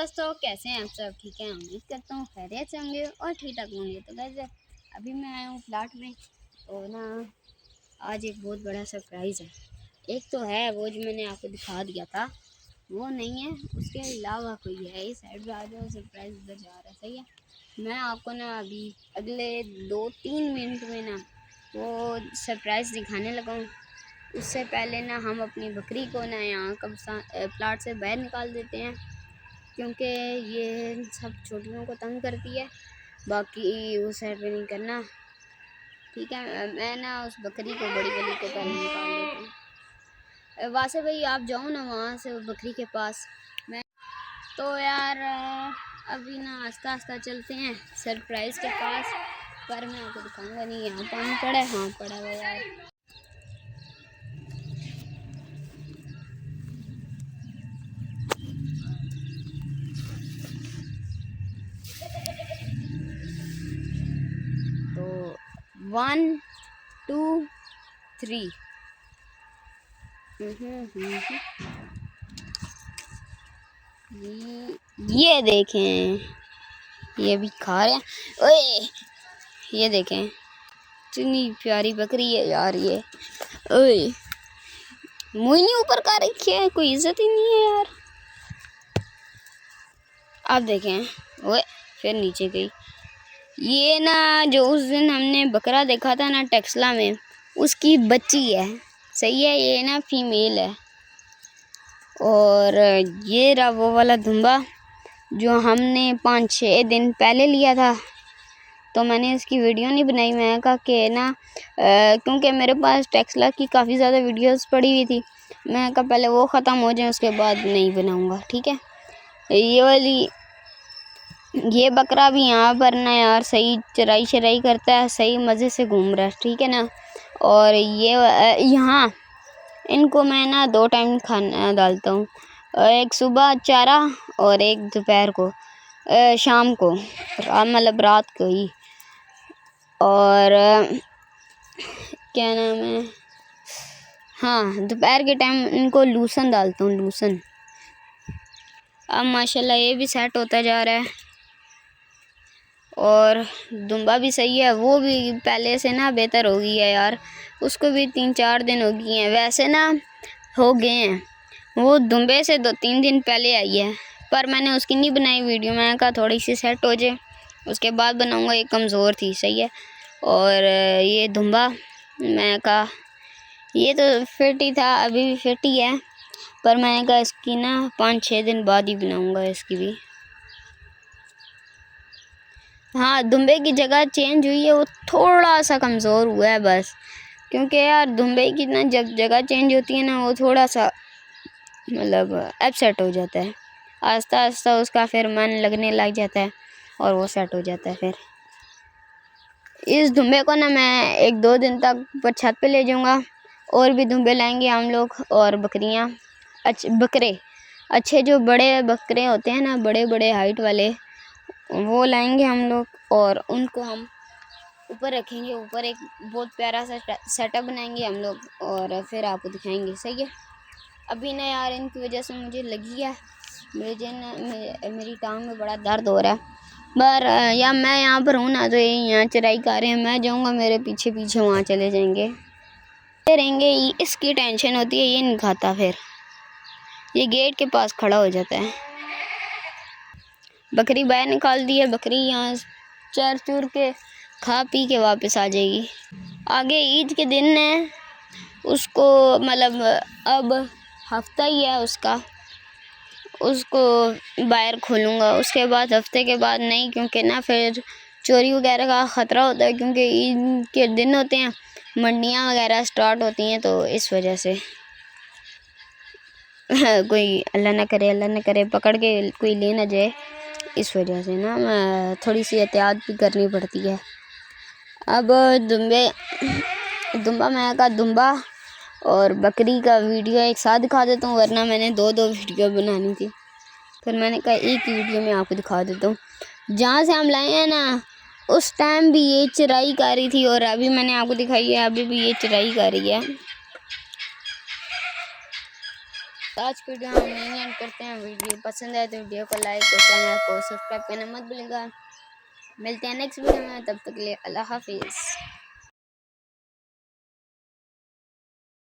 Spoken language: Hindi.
दोस्तों, कैसे हैं आप सब? ठीक है, उम्मीद करता हूँ खैरियत से होंगे और ठीक ठाक होंगे। तो वैसे अभी मैं आया हूँ प्लाट में, और ना आज एक बहुत बड़ा सरप्राइज़ है। एक तो है वो जो मैंने आपको दिखा दिया था, वो नहीं है, उसके अलावा कोई है। इस साइड पे आ जाओ, सरप्राइज़ उधर जा रहा है। सही है, मैं आपको ना अभी अगले 2-3 मिनट में ना वो सरप्राइज़ दिखाने लगा हूँ। उससे पहले ना हम अपनी बकरी को ना यहाँ प्लाट से बाहर निकाल देते हैं, क्योंकि ये सब छोटियों को तंग करती है। बाकी उस साइड पे नहीं करना, ठीक है। मैं ना उस बकरी को, बड़ी बकरी को पहले निकाल देती हूँ। वासे भाई, आप जाओ ना वहाँ से उस बकरी के पास। मैं तो यार अभी ना आस्ता आस्ता चलते हैं सरप्राइज़ के पास, पर मैं आपको दिखाऊंगा नहीं। यहाँ पानी पड़ा है, हाँ पड़ा हुआ यार। तो 1 2 3 ये देखें, ये भी खा रहे हैं। ओए ये देखें, इतनी प्यारी बकरी है यार ये। ओए मुँह नहीं ऊपर कर रखी है, कोई इज्जत ही नहीं है यार। आप देखें, ओए फिर नीचे गई। ये ना जो उस दिन हमने बकरा देखा था ना टेक्सला में, उसकी बच्ची है। सही है, ये ना फीमेल है। और ये रहा वो वाला धुम्बा जो हमने 5-6 दिन पहले लिया था। तो मैंने इसकी वीडियो नहीं बनाई, मैं कहा कि ना क्योंकि मेरे पास टेक्सला की काफ़ी ज़्यादा वीडियोस पड़ी हुई थी। मैं कहा पहले वो ख़त्म हो जाए, उसके बाद नहीं बनाऊंगा, ठीक है। ये बकरा भी यहाँ पर ना यार सही चराई शराई करता है, सही मज़े से घूम रहा है, ठीक है ना। और ये यहाँ इनको मैं ना 2 टाइम खाना डालता हूँ, एक सुबह चारा और एक दोपहर को, शाम को, मतलब रात को ही। और क्या नाम है, हाँ दोपहर के टाइम इनको लूसन डालता हूँ, लूसन। अब माशाल्लाह ये भी सेट होता जा रहा है, और दुम्बा भी सही है। वो भी पहले से ना बेहतर हो गई है यार, उसको भी 3-4 दिन हो गए हैं, वैसे ना हो गए हैं। वो दुम्बे से 2-3 दिन पहले आई है, पर मैंने उसकी नहीं बनाई वीडियो। मैंने कहा थोड़ी सी सेट हो जाए उसके बाद बनाऊंगा, ये कमज़ोर थी। सही है। और ये दुम्बा मैं कहा ये तो फिट ही था, अभी भी फिट ही है, पर मैंने कहा इसकी ना 5-6 दिन बाद ही बनाऊंगा इसकी भी। हाँ, दुम्बे की जगह चेंज हुई है, वो थोड़ा सा कमज़ोर हुआ है बस, क्योंकि यार दुम्बे की ना जब जगह चेंज होती है ना, वो थोड़ा सा मतलब अपसेट हो जाता है। आस्ता आस्ता उसका फिर मन लगने लग जाता है और वो सेट हो जाता है। फिर इस दुम्बे को ना मैं 1-2 दिन तक ऊपर छत पे ले जाऊंगा, और भी दुम्बे लाएंगे हम लोग, और बकरियां, बकरे अच्छे जो बड़े बकरे होते हैं ना, बड़े बड़े हाइट वाले, वो लाएंगे हम लोग, और उनको हम ऊपर रखेंगे। ऊपर एक बहुत प्यारा सा सेटअप बनाएंगे हम लोग, और फिर आपको दिखाएंगे। सही है। अभी ना यार इनकी वजह से मुझे लगी है, मेरी टांग में बड़ा दर्द हो रहा है। पर या मैं यहाँ पर हूँ ना, तो ये यहाँ चराई कर रहे हैं, मैं जाऊँगा मेरे पीछे पीछे वहाँ चले जाएंगे, रहेंगे। इसकी टेंशन होती है, ये नहीं खाता, फिर ये गेट के पास खड़ा हो जाता है। बकरी बाहर निकाल दी है, बकरी यहाँ चर चुर के खा पी के वापस आ जाएगी। आगे ईद के दिन है, उसको मतलब अब हफ्ता ही है उसका, उसको बाहर खोलूँगा। उसके बाद हफ्ते के बाद नहीं, क्योंकि ना फिर चोरी वगैरह का ख़तरा होता है, क्योंकि ईद के दिन होते हैं, मंडियाँ वगैरह स्टार्ट होती हैं, तो इस वजह से कोई अल्लाह ना करे पकड़ के कोई ले ना जाए, इस वजह से ना मैं थोड़ी सी एहतियात भी करनी पड़ती है। अब दुम्बा मैं का दुम्बा और बकरी का वीडियो एक साथ दिखा देता हूँ, वरना मैंने 2-2 वीडियो बनानी थी, फिर मैंने कहा एक ही वीडियो में आपको दिखा देता हूँ। जहाँ से हम लाए हैं ना, उस टाइम भी ये चराई कर रही थी, और अभी मैंने आपको दिखाई है, अभी भी ये चराई कर रही है। तो आज की वीडियो हम यहीं एंड करते हैं। वीडियो पसंद आए तो वीडियो को लाइक और चैनल को सब्सक्राइब करना मत भूलिएगा। मिलते हैं नेक्स्ट वीडियो में, तब तक के लिए अल्लाह हाफिज़।